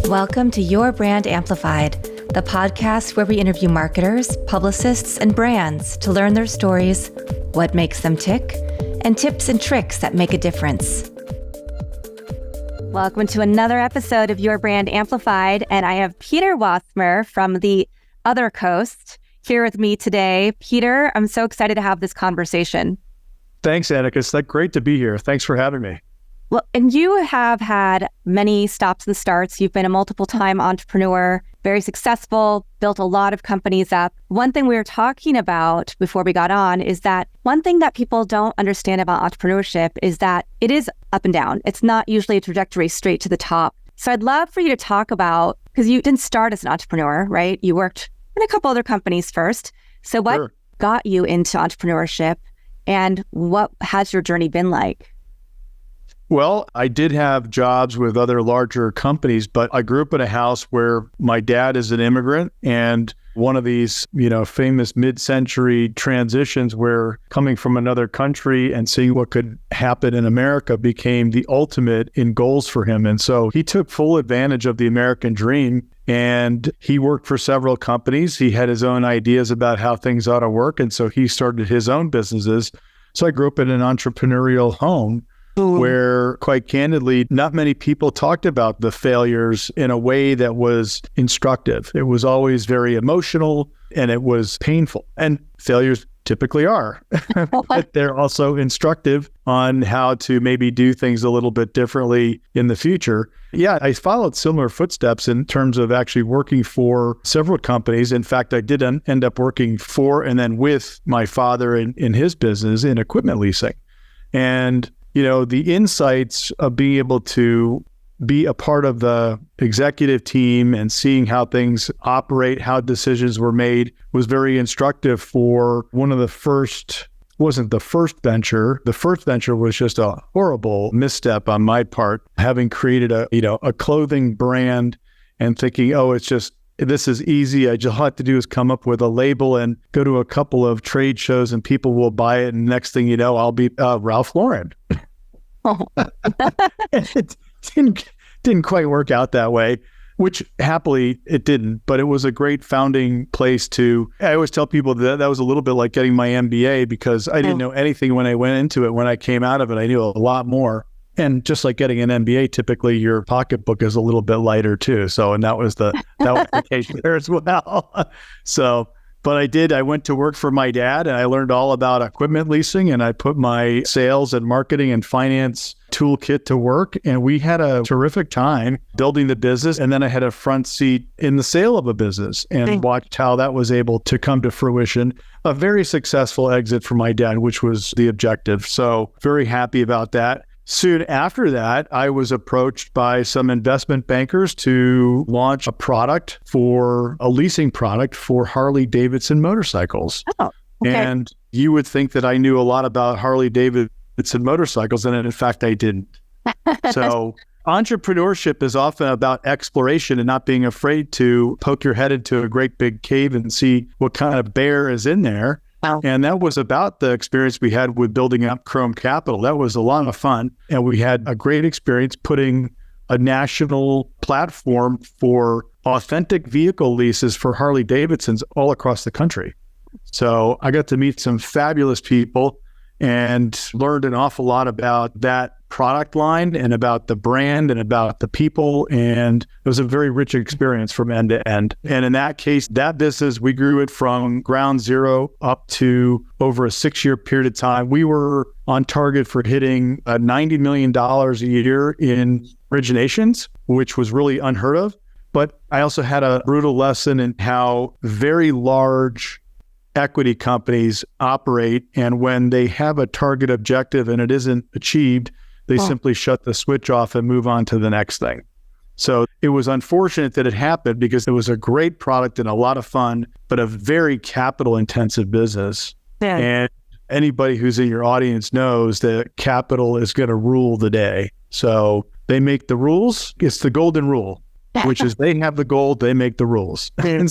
Welcome to Your Brand Amplified, the podcast where we interview marketers, publicists, and brands to learn their stories, what makes them tick, and tips and tricks that make a difference. Welcome to another episode of Your Brand Amplified, and I have Peter Wasmer from the other coast here with me today. Peter, I'm so excited to have this conversation. Thanks, Annika. It's great to be here. Thanks for having me. Well, and you have had many stops and starts. You've been a multiple-time entrepreneur, very successful, built a lot of companies up. One thing we were talking about before we got on is that one thing that people don't understand about entrepreneurship is that it is up and down. It's not usually a trajectory straight to the top. So I'd love for you to talk about, because you didn't start as an entrepreneur, right? You worked in a couple other companies first. So what got you into entrepreneurship, and what has your journey been like? Well, I did have jobs with other larger companies, but I grew up in a house where my dad is an immigrant, and one of these, famous mid-century transitions where coming from another country and seeing what could happen in America became the ultimate in goals for him. And so he took full advantage of the American dream, and he worked for several companies. He had his own ideas about how things ought to work, and so he started his own businesses. So I grew up in an entrepreneurial home where, quite candidly, not many people talked about the failures in a way that was instructive. It was always very emotional and it was painful. And failures typically are, but they're also instructive on how to maybe do things a little bit differently in the future. Yeah, I followed similar footsteps in terms of actually working for several companies. In fact, I did end up working for and then with my father in his business in equipment leasing. And the insights of being able to be a part of the executive team and seeing how things operate, how decisions were made, was very instructive for one of the first, wasn't the first venture. The first venture was just a horrible misstep on my part, having created a clothing brand and thinking, this is easy. All I have to do is come up with a label and go to a couple of trade shows and people will buy it. And next thing you know, I'll be Ralph Lauren. It didn't quite work out that way, which happily it didn't, but it was a great founding place I always tell people that was a little bit like getting my MBA, because I didn't know anything when I went into it. When I came out of it, I knew a lot more. And just like getting an MBA, typically your pocketbook is a little bit lighter too. So, and that was the case there as well. But I went to work for my dad and I learned all about equipment leasing, and I put my sales and marketing and finance toolkit to work. And we had a terrific time building the business. And then I had a front seat in the sale of a business and watched how that was able to come to fruition. A very successful exit for my dad, which was the objective. So very happy about that. Soon after that, I was approached by some investment bankers to launch a leasing product for Harley Davidson motorcycles. Oh, okay. And you would think that I knew a lot about Harley Davidson motorcycles, and in fact, I didn't. So entrepreneurship is often about exploration and not being afraid to poke your head into a great big cave and see what kind of bear is in there. Wow. And that was about the experience we had with building up Chrome Capital. That was a lot of fun. And we had a great experience putting a national platform for authentic vehicle leases for Harley Davidsons all across the country. So I got to meet some fabulous people and learned an awful lot about that product line and about the brand and about the people. And it was a very rich experience from end to end. And in that case, that business, we grew it from ground zero up to over a 6-year period of time. We were on target for hitting $90 million a year in originations, which was really unheard of. But I also had a brutal lesson in how very large equity companies operate. And when they have a target objective and it isn't achieved, they simply shut the switch off and move on to the next thing. So it was unfortunate that it happened, because it was a great product and a lot of fun, but a very capital intensive business. Yeah. And anybody who's in your audience knows that capital is going to rule the day. So they make the rules. It's the golden rule, which is they have the gold, they make the rules. And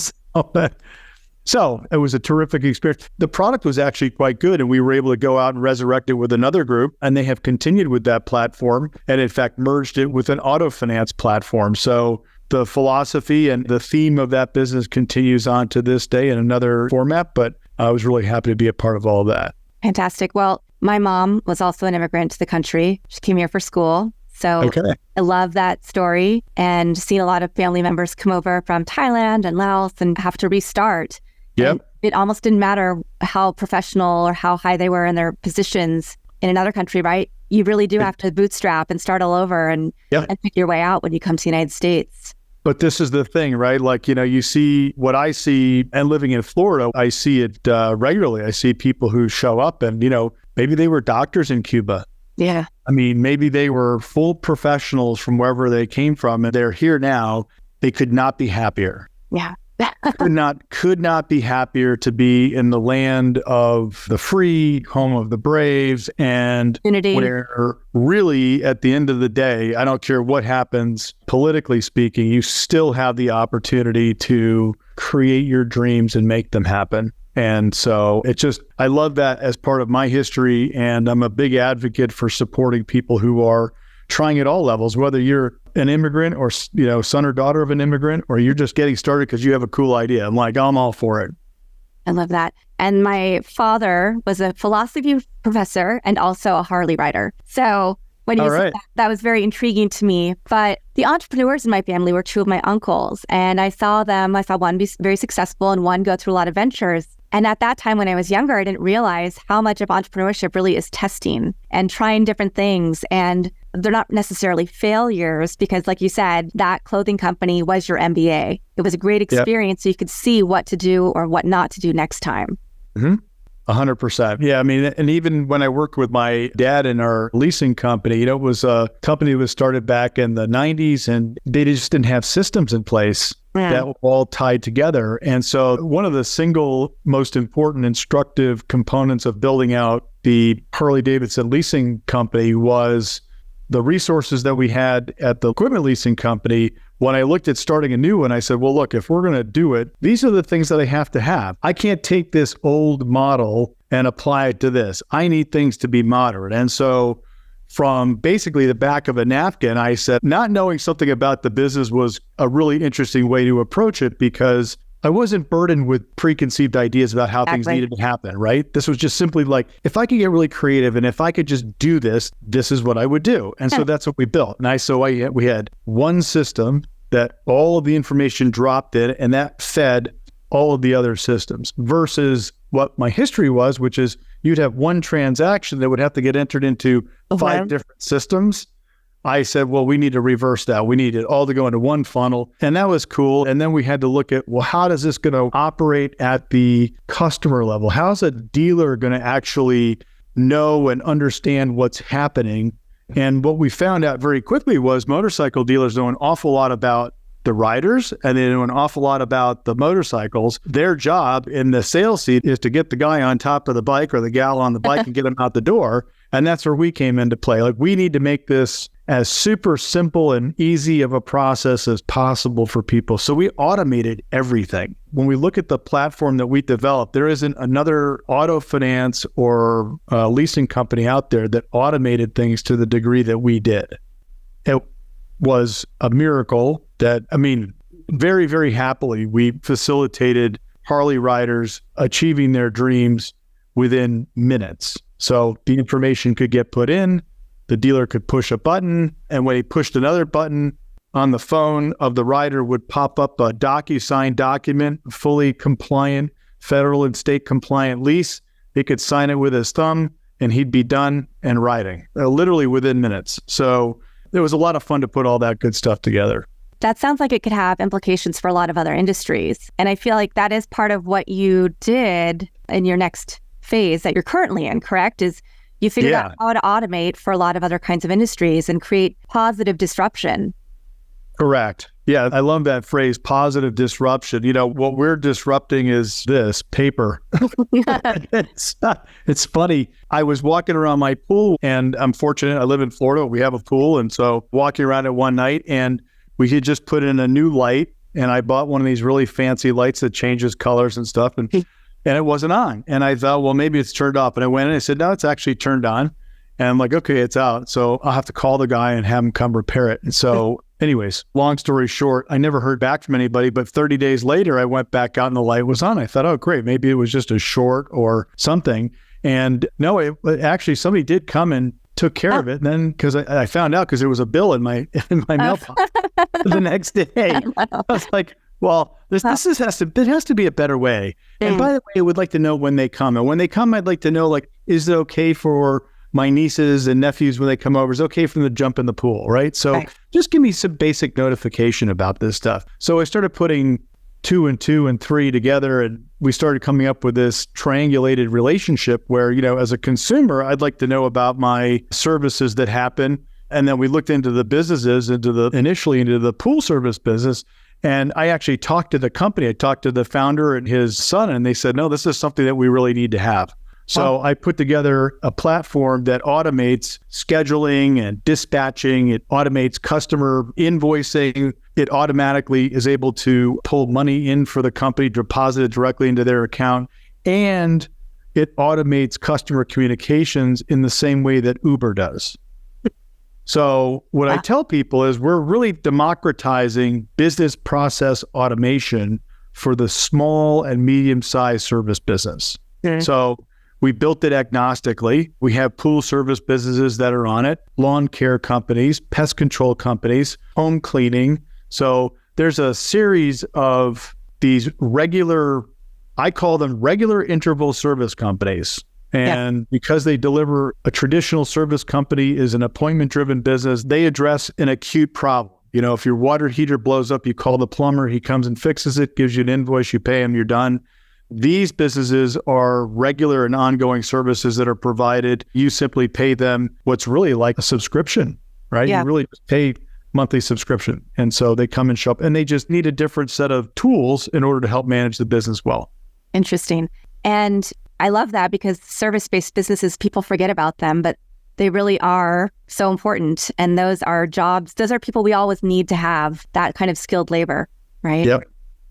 so it was a terrific experience. The product was actually quite good, and we were able to go out and resurrect it with another group, and they have continued with that platform and in fact merged it with an auto finance platform. So the philosophy and the theme of that business continues on to this day in another format, but I was really happy to be a part of all of that. Fantastic. Well, my mom was also an immigrant to the country. She came here for school. So I love that story, and seen a lot of family members come over from Thailand and Laos and have to restart. Yep. It almost didn't matter how professional or how high they were in their positions in another country, right? You really do have to bootstrap and start all over and pick your way out when you come to the United States. But this is the thing, right? Like, you see what I see, and living in Florida, I see it regularly. I see people who show up and, maybe they were doctors in Cuba. Yeah. I mean, maybe they were full professionals from wherever they came from, and they're here now. They could not be happier. Yeah. could not be happier to be in the land of the free, home of the brave, and Unity. Where really, at the end of the day, I don't care what happens politically speaking, you still have the opportunity to create your dreams and make them happen. And so I love that as part of my history, and I'm a big advocate for supporting people who are trying at all levels, whether you're an immigrant or, son or daughter of an immigrant, or you're just getting started because you have a cool idea. I'm all for it. I love that. And my father was a philosophy professor and also a Harley rider. So when you said that was very intriguing to me. But the entrepreneurs in my family were two of my uncles, and I saw one be very successful and one go through a lot of ventures. And at that time, when I was younger, I didn't realize how much of entrepreneurship really is testing and trying different things. And they're not necessarily failures because, like you said, that clothing company was your MBA. It was a great experience, so you could see what to do or what not to do next time. 100%. Yeah. I mean, and even when I worked with my dad in our leasing company, it was a company that was started back in the 90s, and they just didn't have systems in place that were all tied together. And so one of the single most important instructive components of building out the Harley-Davidson leasing company was the resources that we had at the equipment leasing company. When I looked at starting a new one, I said, well, look, if we're going to do it, these are the things that I have to have. I can't take this old model and apply it to this. I need things to be modern. And so from basically the back of a napkin, I said, not knowing something about the business was a really interesting way to approach it, because I wasn't burdened with preconceived ideas about how things needed to happen, right? This was just simply like, if I could get really creative and if I could just do this, this is what I would do. And so that's what we built. And we had one system that all of the information dropped in, and that fed all of the other systems, versus what my history was, which is you'd have one transaction that would have to get entered into 5 different systems. I said, well, we need to reverse that. We need it all to go into one funnel. And that was cool. And then we had to look at, well, how does this going to operate at the customer level? How's a dealer going to actually know and understand what's happening? And what we found out very quickly was motorcycle dealers know an awful lot about the riders, and they know an awful lot about the motorcycles. Their job in the sales seat is to get the guy on top of the bike or the gal on the bike and get them out the door. And that's where we came into play. Like, we need to make this as super simple and easy of a process as possible for people. So we automated everything. When we look at the platform that we developed, there isn't another auto finance or leasing company out there that automated things to the degree that we did. It was a miracle that, very, very happily, we facilitated Harley riders achieving their dreams within minutes. So the information could get put in, the dealer could push a button, and when he pushed another button on the phone of the rider would pop up a DocuSign document, fully compliant, federal and state compliant lease. He could sign it with his thumb and he'd be done and riding, literally within minutes. So it was a lot of fun to put all that good stuff together. That sounds like it could have implications for a lot of other industries. And I feel like that is part of what you did in your next phase that you're currently in, correct? Is you figured out how to automate for a lot of other kinds of industries and create positive disruption. Correct. Yeah, I love that phrase, positive disruption. What we're disrupting is this paper. It's funny. I was walking around my pool, and I'm fortunate. I live in Florida. We have a pool. And so walking around it one night, and we had just put in a new light, and I bought one of these really fancy lights that changes colors and stuff. And it wasn't on. And I thought, well, maybe it's turned off. And I went in and I said, no, it's actually turned on. And I'm like, okay, it's out. So I'll have to call the guy and have him come repair it. And so anyways, long story short, I never heard back from anybody, but 30 days later, I went back out and the light was on. I thought, oh, great. Maybe it was just a short or something. And no, it actually, somebody did come and took care of it. And then, because I found out because there was a bill in my mailbox the next day. I was like, well, there has to be a better way. And by the way, I would like to know when they come. And when they come, I'd like to know, like, is it okay for my nieces and nephews when they come over? Is it okay for them to jump in the pool, right? So just give me some basic notification about this stuff. So I started putting 2 and 2 and 3 together, and we started coming up with this triangulated relationship where, as a consumer, I'd like to know about my services that happen. And then we looked into the businesses, initially into the pool service business. And I actually talked to the company. I talked to the founder and his son, and they said, no, this is something that we really need to have. So I put together a platform that automates scheduling and dispatching. It automates customer invoicing. It automatically is able to pull money in for the company, deposit it directly into their account. And it automates customer communications in the same way that Uber does. So what I tell people is we're really democratizing business process automation for the small and medium-sized service business. So we built it agnostically. We have pool service businesses that are on it, lawn care companies, pest control companies, home cleaning. So there's a series of these I call them regular interval service companies. And because they deliver, a traditional service company is an appointment-driven business. They address an acute problem. If your water heater blows up, you call the plumber, he comes and fixes it, gives you an invoice, you pay him, you're done. These businesses are regular and ongoing services that are provided. You simply pay them what's really like a subscription, right? You really just pay monthly subscription. And so they come and show up, and they just need a different set of tools in order to help manage the business well. Interesting. And I love that, because service-based businesses, people forget about them, but they really are so important. And those are jobs. Those are people we always need to have, that kind of skilled labor, right? Yep.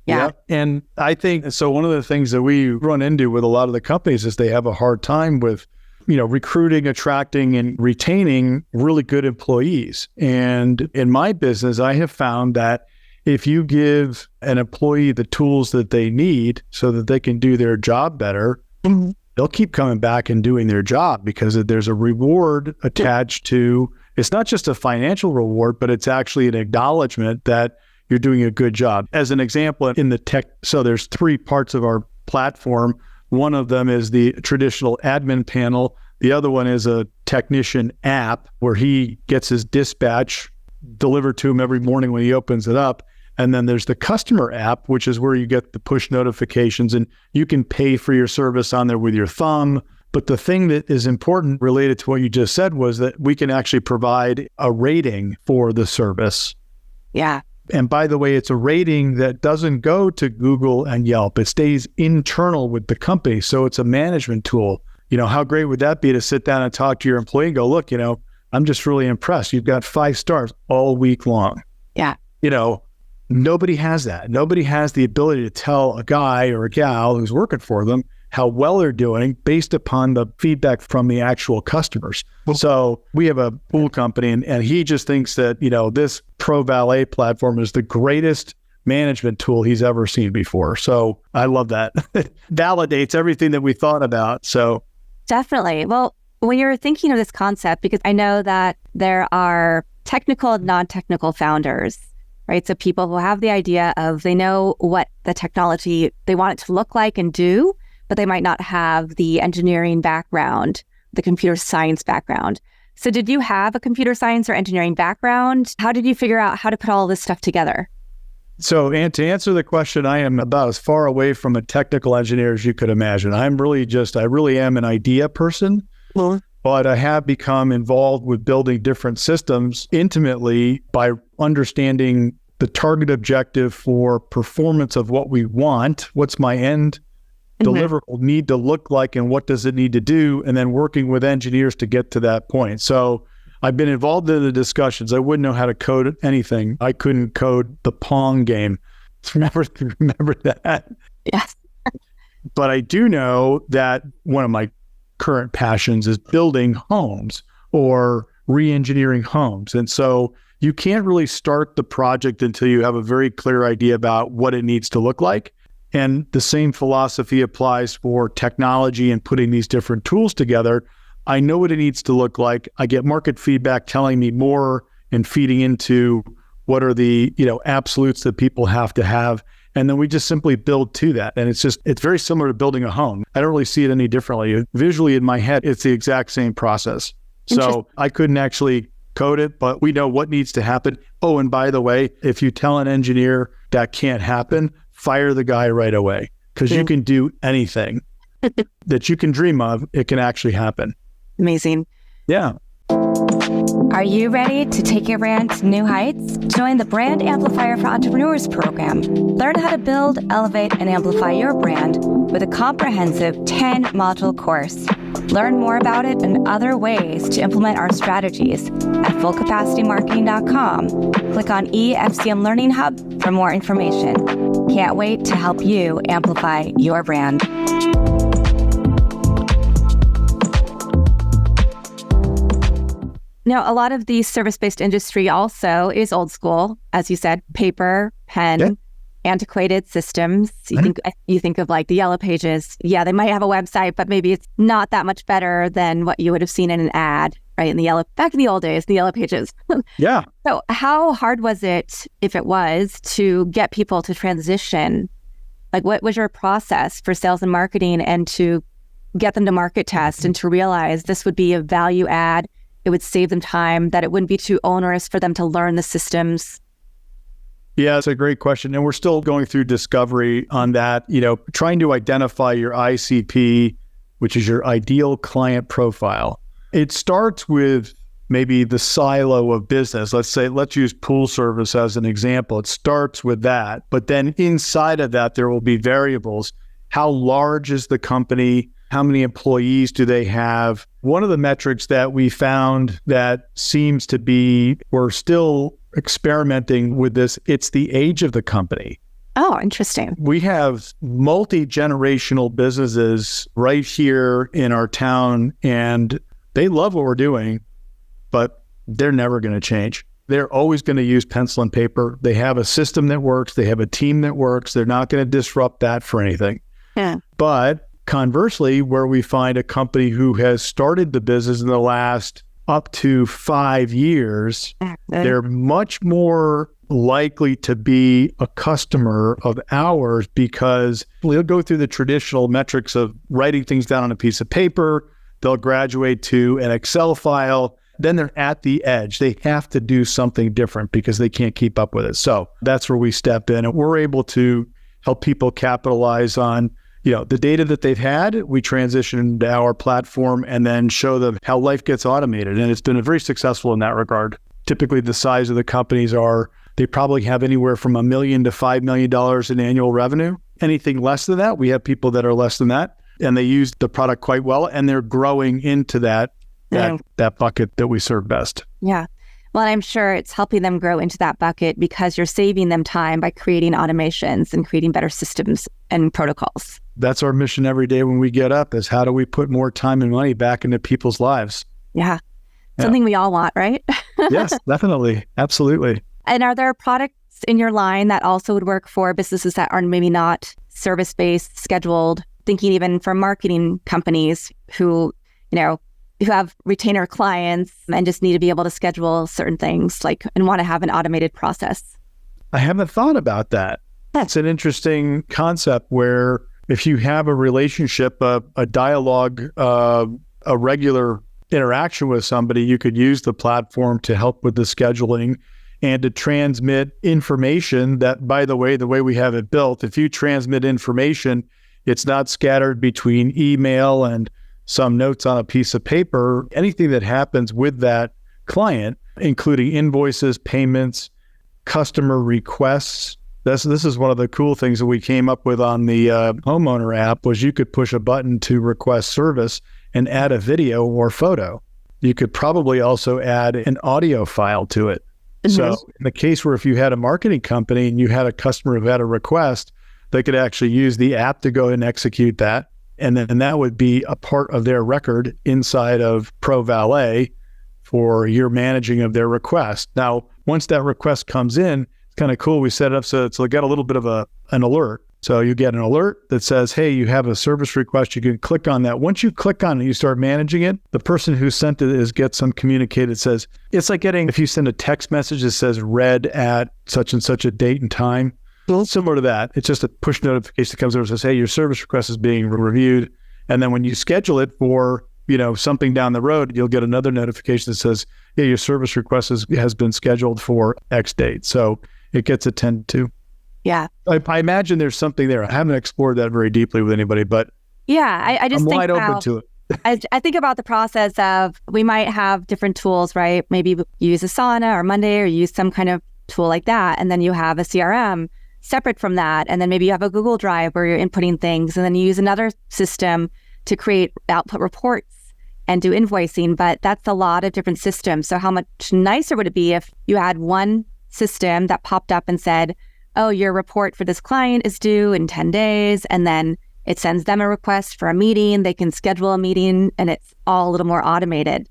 Yeah. And I think, so one of the things that we run into with a lot of the companies is they have a hard time with, recruiting, attracting, and retaining really good employees. And in my business, I have found that if you give an employee the tools that they need so that they can do their job better, they'll keep coming back and doing their job, because there's a reward attached to, it's not just a financial reward, but it's actually an acknowledgement that you're doing a good job. As an example, in the tech, so there's 3 parts of our platform. One of them is the traditional admin panel. The other one is a technician app where he gets his dispatch delivered to him every morning when he opens it up. And then there's the customer app, which is where you get the push notifications, and you can pay for your service on there with your thumb. But the thing that is important related to what you just said was that we can actually provide a rating for the service. Yeah. And by the way, it's a rating that doesn't go to Google and Yelp. It stays internal with the company. So it's a management tool. How great would that be to sit down and talk to your employee and go, look, I'm just really impressed. You've got 5 stars all week long. Yeah. Nobody has that. Nobody has the ability to tell a guy or a gal who's working for them how well they're doing based upon the feedback from the actual customers. So we have a pool company, and he just thinks that, this Pro Valet platform is the greatest management tool he's ever seen before. So I love that. Validates everything that we thought about. So definitely. Well, when you're thinking of this concept, because I know that there are technical and non-technical founders, right? So people who have the idea of, they know what the technology, they want it to look like and do, but they might not have the engineering background, the computer science background. So did you have a computer science or engineering background? How did you figure out how to put all this stuff together? So, and to answer the question, I am about as far away from a technical engineer as you could imagine. I really am an idea person, but I have become involved with building different systems intimately by understanding the target objective for performance of what we want. What's my end deliverable need to look like, and what does it need to do? And then working with engineers to get to that point. So I've been involved in the discussions. I wouldn't know how to code anything. I couldn't code the Pong game. Remember that? Yes. But I do know that one of my current passions is building homes. or re-engineering homes. And so you can't really start the project until you have a very clear idea about what it needs to look like. And the same philosophy applies for technology and putting these different tools together. I know what it needs to look like. I get market feedback telling me more and feeding into what are the, absolutes that people have to have. And then we just simply build to that. And it's very similar to building a home. I don't really see it any differently. Visually in my head, it's the exact same process. So I couldn't actually code it, but we know what needs to happen. Oh, and by the way, if you tell an engineer that can't happen, fire the guy right away, because you can do anything that you can dream of. It can actually happen. Amazing. Yeah. Are you ready to take your brand to new heights? Join the Brand Amplifier for Entrepreneurs program. Learn how to build, elevate, and amplify your brand with a comprehensive 10-module course. Learn more about it and other ways to implement our strategies at fullcapacitymarketing.com. Click on EFCM Learning Hub for more information. Can't wait to help you amplify your brand. Now, a lot of the service-based industry also is old school, as you said, paper, pen, antiquated systems. You think of like the Yellow Pages. Yeah, they might have a website, but maybe it's not that much better than what you would have seen in an ad, right? Back in the old days, the Yellow Pages. Yeah. So how hard was it, if it was, to get people to transition? Like, what was your process for sales and marketing, and to get them to market test and to realize this would be a value add? It would save them time, that it wouldn't be too onerous for them to learn the systems? Yeah, it's a great question. And we're still going through discovery on that, trying to identify your ICP, which is your ideal client profile. It starts with maybe the silo of business. Let's use pool service as an example. It starts with that, but then inside of that, there will be variables. How large is the company? How many employees do they have? One of the metrics that we found that seems to be, we're still experimenting with this, it's the age of the company. Oh, interesting. We have multi-generational businesses right here in our town, and they love what we're doing, but they're never going to change. They're always going to use pencil and paper. They have a system that works. They have a team that works. They're not going to disrupt that for anything. Yeah. But conversely, where we find a company who has started the business in the last up to 5 years, they're much more likely to be a customer of ours, because they'll go through the traditional metrics of writing things down on a piece of paper. They'll graduate to an Excel file. Then they're at the edge. They have to do something different because they can't keep up with it. So that's where we step in, and we're able to help people capitalize on the data that they've had. We transition to our platform and then show them how life gets automated. And it's been very successful in that regard. Typically, the size of the companies they probably have anywhere from $1 million to $5 million in annual revenue. Anything less than that, we have people that are less than that, and they use the product quite well, and they're growing into that bucket that we serve best. Yeah. Well, I'm sure it's helping them grow into that bucket because you're saving them time by creating automations and creating better systems and protocols. That's our mission every day when we get up, is how do we put more time and money back into people's lives? Yeah. Something we all want, right? Yes, definitely. Absolutely. And are there products in your line that also would work for businesses that are maybe not service-based, scheduled, thinking even for marketing companies who have retainer clients and just need to be able to schedule certain things and want to have an automated process? I haven't thought about that. That's an interesting concept where if you have a relationship, a dialogue, a regular interaction with somebody, you could use the platform to help with the scheduling and to transmit information that, by the way we have it built, if you transmit information, it's not scattered between email and some notes on a piece of paper. Anything that happens with that client, including invoices, payments, customer requests. This is one of the cool things that we came up with on the homeowner app, was you could push a button to request service and add a video or photo. You could probably also add an audio file to it. Mm-hmm. So in the case where if you had a marketing company and you had a customer who had a request, they could actually use the app to go and execute that. And then that would be a part of their record inside of Pro Valet for your managing of their request. Now, once that request comes in, it's kind of cool. We set it up so it's got a little bit of an alert. So you get an alert that says, hey, you have a service request. You can click on that. Once you click on it, you start managing it. The person who sent it gets some communicated. It says, it's like if you send a text message that says read at such and such a date and time. Similar to that. It's just a push notification that comes over and says, hey, your service request is being reviewed. And then when you schedule it for, something down the road, you'll get another notification that says, yeah, your service request has been scheduled for X date. So it gets attended to. Yeah. I imagine there's something there. I haven't explored that very deeply with anybody, but yeah, I just I'm think wide open to it. I think about the process of, we might have different tools, right? Maybe you use Asana or Monday or use some kind of tool like that. And then you have a CRM separate from that. And then maybe you have a Google Drive where you're inputting things. And then you use another system to create output reports and do invoicing. But that's a lot of different systems. So how much nicer would it be if you had one system that popped up and said, oh, your report for this client is due in 10 days. And then it sends them a request for a meeting. They can schedule a meeting and it's all a little more automated.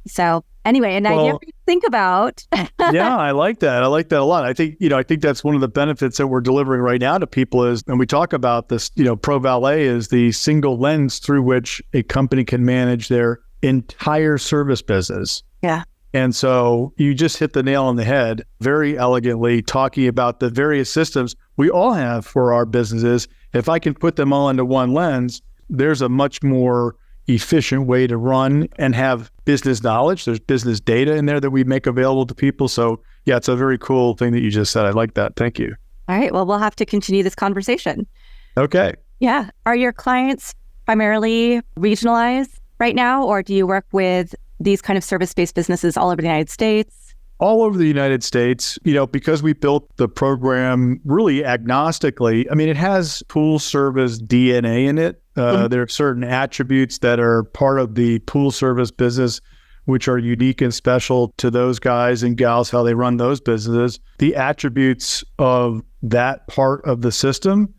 So anyway, an idea for you to think about. Yeah, I like that. I like that a lot. I think that's one of the benefits that we're delivering right now to people is, and we talk about this, Pro Valet is the single lens through which a company can manage their entire service business. Yeah. And so you just hit the nail on the head very elegantly, talking about the various systems we all have for our businesses. If I can put them all into one lens, there's a much more efficient way to run and have business knowledge. There's business data in there that we make available to people. So yeah, it's a very cool thing that you just said. I like that. Thank you. All right. Well, we'll have to continue this conversation. Okay. Yeah. Are your clients primarily regionalized right now, or do you work with these kind of service-based businesses all over the United States? All over the United States, because we built the program really agnostically. I mean, it has pool service DNA in it. There are certain attributes that are part of the pool service business, which are unique and special to those guys and gals, how they run those businesses. The attributes of that part of the system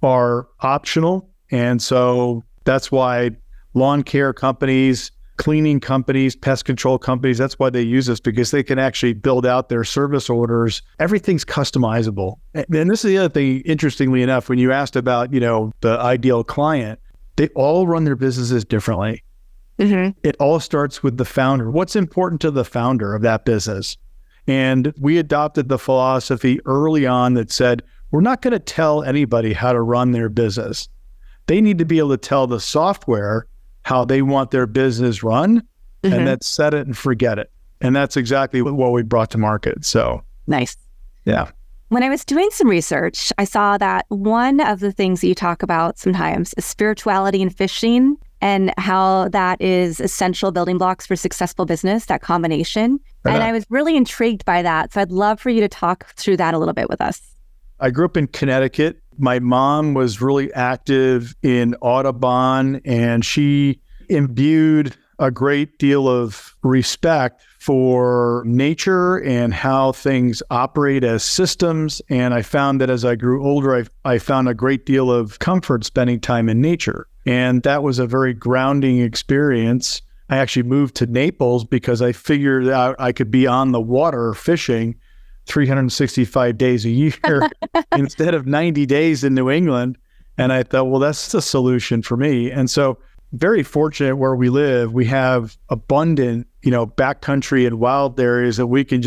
are optional. And so that's why lawn care companies, cleaning companies, pest control companies, that's why they use us, because they can actually build out their service orders. Everything's customizable. And this is the other thing, interestingly enough, when you asked about, the ideal client, they all run their businesses differently. Mm-hmm. It all starts with the founder. What's important to the founder of that business? And we adopted the philosophy early on that said, we're not going to tell anybody how to run their business. They need to be able to tell the software how they want their business run, and then set it and forget it. And that's exactly what we brought to market. So nice. Yeah. When I was doing some research, I saw that one of the things that you talk about sometimes is spirituality and fishing, and how that is essential building blocks for successful business, that combination. And I was really intrigued by that. So I'd love for you to talk through that a little bit with us. I grew up in Connecticut. My mom was really active in Audubon, and she imbued a great deal of respect for nature and how things operate as systems. And I found that as I grew older, I found a great deal of comfort spending time in nature. And that was a very grounding experience. I actually moved to Naples because I figured out I could be on the water fishing 365 days a year instead of 90 days in New England. And I thought, well, that's the solution for me. And so very fortunate where we live, we have abundant, backcountry and wild areas that we can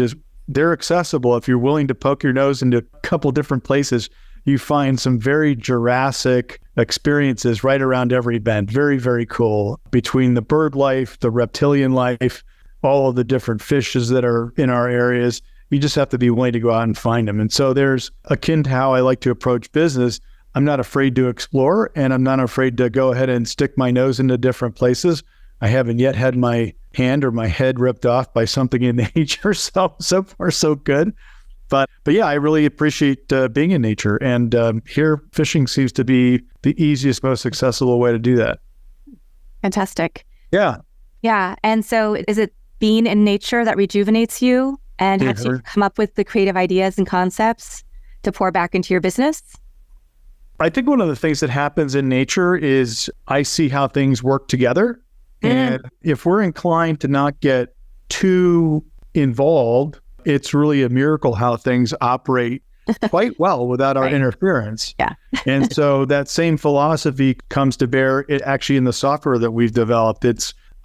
they're accessible. If you're willing to poke your nose into a couple different places, you find some very Jurassic experiences right around every bend. Very, very cool. Between the bird life, the reptilian life, all of the different fishes that are in our areas, you just have to be willing to go out and find them. And so there's akin to how I like to approach business. I'm not afraid to explore, and I'm not afraid to go ahead and stick my nose into different places. I haven't yet had my hand or my head ripped off by something in nature. So far, so good. But yeah, I really appreciate being in nature. And here, fishing seems to be the easiest, most accessible way to do that. Fantastic. Yeah. Yeah. And so is it being in nature that rejuvenates you and helps you come up with the creative ideas and concepts to pour back into your business? I think one of the things that happens in nature is I see how things work together. And if we're inclined to not get too involved, it's really a miracle how things operate quite well without our interference. Yeah. And so that same philosophy comes to bear actually in the software that we've developed.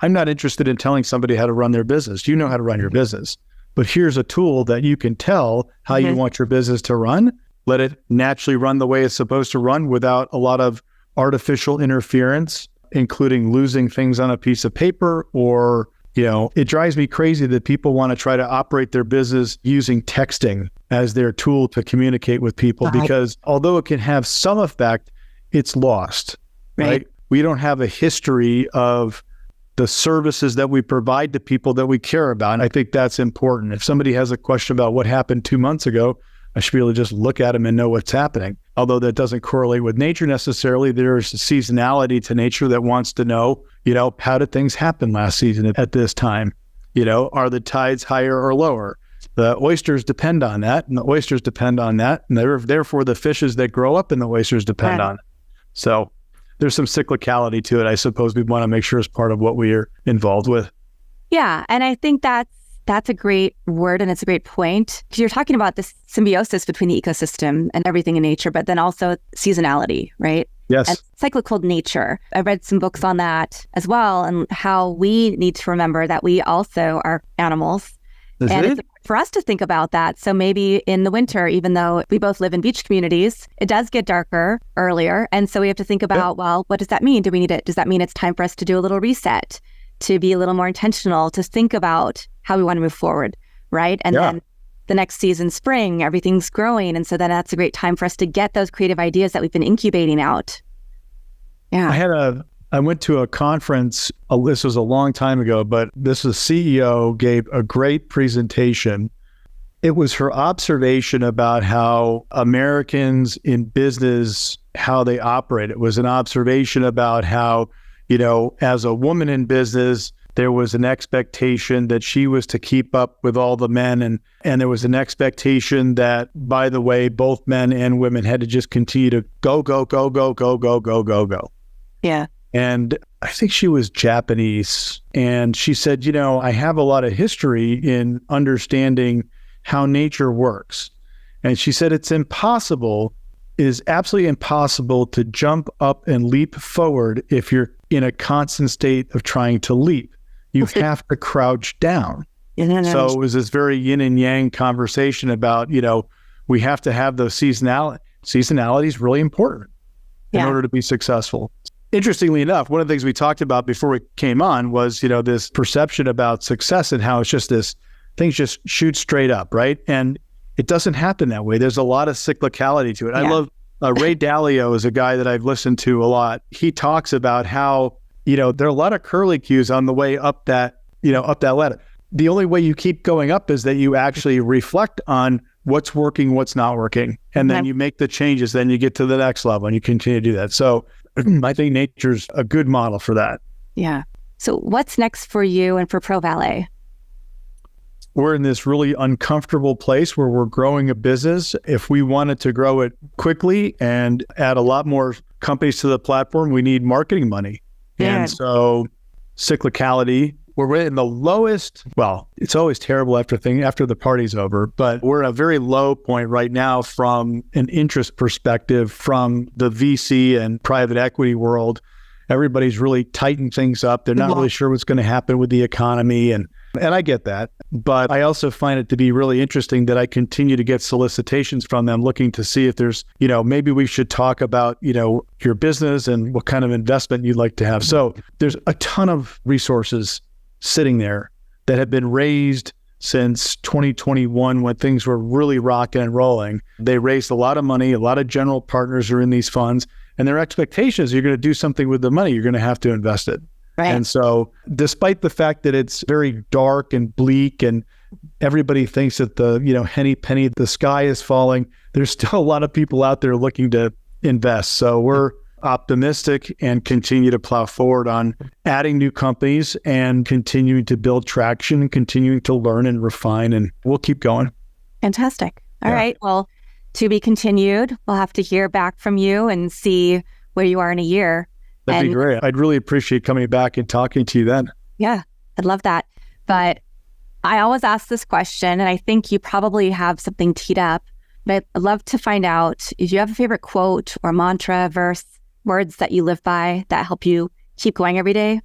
I'm not interested in telling somebody how to run their business. You know how to run your business. But here's a tool that you can tell how you want your business to run. Let it naturally run the way it's supposed to run without a lot of artificial interference, including losing things on a piece of paper or, it drives me crazy that people want to try to operate their business using texting as their tool to communicate with people, because although it can have some effect, it's lost, right? We don't have a history of the services that we provide to people that we care about. And I think that's important. If somebody has a question about what happened 2 months ago, I should be able to just look at them and know what's happening. Although that doesn't correlate with nature necessarily, there's a seasonality to nature that wants to know, how did things happen last season at this time? Are the tides higher or lower? The oysters depend on that, and the oysters depend on that, and therefore the fishes that grow up in the oysters depend on it. So there's some cyclicality to it, I suppose we want to make sure is part of what we are involved with. Yeah, and I think that's a great word, and it's a great point, because you're talking about this symbiosis between the ecosystem and everything in nature, but then also seasonality, right? Yes. And cyclical nature. I read some books on that as well, and how we need to remember that we also are animals. It's for us to think about that. So maybe in the winter, even though we both live in beach communities, it does get darker earlier. And so we have to think about, well, what does that mean? Do we need it? Does that mean it's time for us to do a little reset, to be a little more intentional, to think about how we want to move forward, right? And then the next season, spring, everything's growing. And so then that's a great time for us to get those creative ideas that we've been incubating out. Yeah. I went to a conference, this was a long time ago, but this CEO gave a great presentation. It was her observation about how Americans in business, how they operate. It was an observation about how, as a woman in business, there was an expectation that she was to keep up with all the men. And there was an expectation that, by the way, both men and women had to just continue to go, go, go, go, go, go, go, go, go. Yeah. And I think she was Japanese. And she said, I have a lot of history in understanding how nature works. And she said, it is absolutely impossible to jump up and leap forward if you're in a constant state of trying to leap. You have to crouch down. So it was this very yin and yang conversation about, we have to have those seasonality. Seasonality is really important in order to be successful. Interestingly enough, one of the things we talked about before we came on was, this perception about success and how it's just things just shoot straight up, right? And it doesn't happen that way. There's a lot of cyclicality to it. I love Ray Dalio is a guy that I've listened to a lot. He talks about how, there are a lot of curlicues on the way up that ladder. The only way you keep going up is that you actually reflect on what's working, what's not working. And then you make the changes, then you get to the next level and you continue to do that. So I think nature's a good model for that. Yeah. So what's next for you and for Pro Valet? We're in this really uncomfortable place where we're growing a business. If we wanted to grow it quickly and add a lot more companies to the platform, we need marketing money. Yeah. And so cyclicality, we're in the lowest, well, it's always terrible after the party's over, but we're at a very low point right now from an interest perspective from the VC and private equity world. Everybody's really tightened things up. They're not really sure what's going to happen with the economy. And I get that. But I also find it to be really interesting that I continue to get solicitations from them looking to see if there's, maybe we should talk about, your business and what kind of investment you'd like to have. So there's a ton of resources sitting there that have been raised since 2021 when things were really rocking and rolling. They raised a lot of money. A lot of general partners are in these funds. And their expectation is you're going to do something with the money. You're going to have to invest it. Right. And so despite the fact that it's very dark and bleak and everybody thinks that henny penny, the sky is falling, there's still a lot of people out there looking to invest. So we're optimistic and continue to plow forward on adding new companies and continuing to build traction and continuing to learn and refine, and we'll keep going. Fantastic. All right. Well, to be continued. We'll have to hear back from you and see where you are in a year. That'd be great. I'd really appreciate coming back and talking to you then. Yeah, I'd love that. But I always ask this question, and I think you probably have something teed up, but I'd love to find out if you have a favorite quote or mantra, verse, words that you live by that help you keep going every day.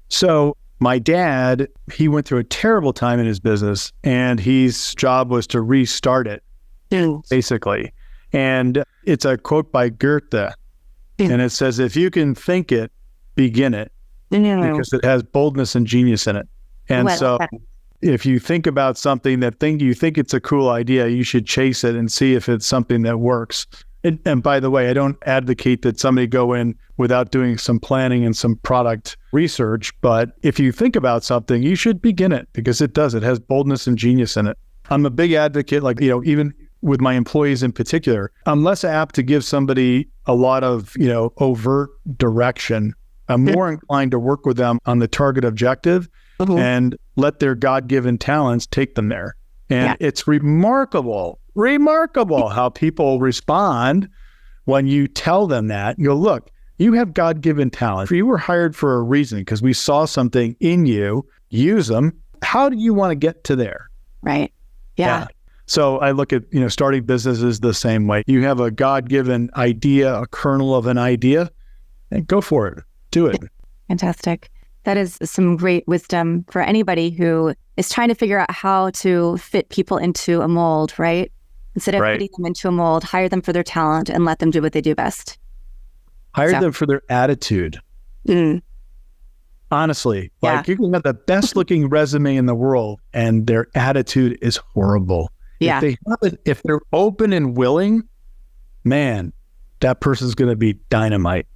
So my dad, he went through a terrible time in his business, and his job was to restart it, basically. And it's a quote by Goethe, and it says, if you can think it, begin it, because it has boldness and genius in it. And if you think about something you think it's a cool idea, you should chase it and see if it's something that works. And by the way, I don't advocate that somebody go in without doing some planning and some product research, but if you think about something, you should begin it because it does. It has boldness and genius in it. I'm a big advocate, even with my employees in particular, I'm less apt to give somebody a lot of, overt direction. I'm more inclined to work with them on the target objective and let their God-given talents take them there. And it's remarkable how people respond when you tell them that. You go, look, you have God-given talent. You were hired for a reason because we saw something in you. Use them. How do you want to get to there? Right. Yeah. So I look at, starting businesses the same way. You have a God-given idea, a kernel of an idea, and go for it. Do it. Fantastic. That is some great wisdom for anybody who is trying to figure out how to fit people into a mold, right? Instead of fitting them into a mold, hire them for their talent and let them do what they do best. Hire them for their attitude. Honestly, you can have the best looking resume in the world and their attitude is horrible. Yeah. If they're open and willing, man, that person's going to be dynamite.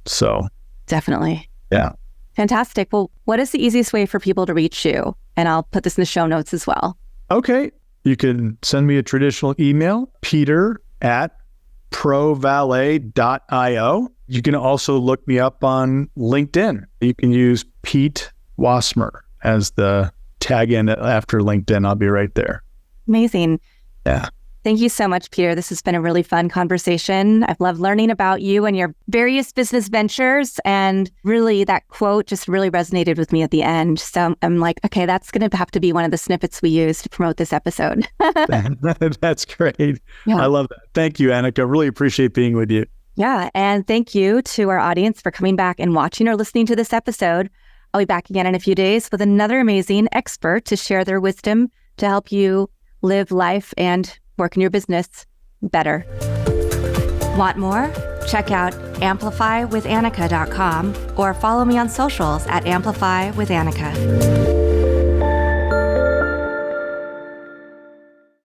So definitely. Yeah. Fantastic. Well, what is the easiest way for people to reach you? And I'll put this in the show notes as well. Okay. You can send me a traditional email, peter@provalet.io. You can also look me up on LinkedIn. You can use Pete Wasmer as the tag in after LinkedIn. I'll be right there. Amazing. Yeah. Thank you so much, Peter. This has been a really fun conversation. I've loved learning about you and your various business ventures. And really, that quote just really resonated with me at the end. So I'm like, okay, that's going to have to be one of the snippets we use to promote this episode. That's great. Yeah. I love that. Thank you, Annika. Really appreciate being with you. Yeah. And thank you to our audience for coming back and watching or listening to this episode. I'll be back again in a few days with another amazing expert to share their wisdom to help you live life and work in your business better. Want more? Check out amplifywithannika.com or follow me on socials at amplifywithannika.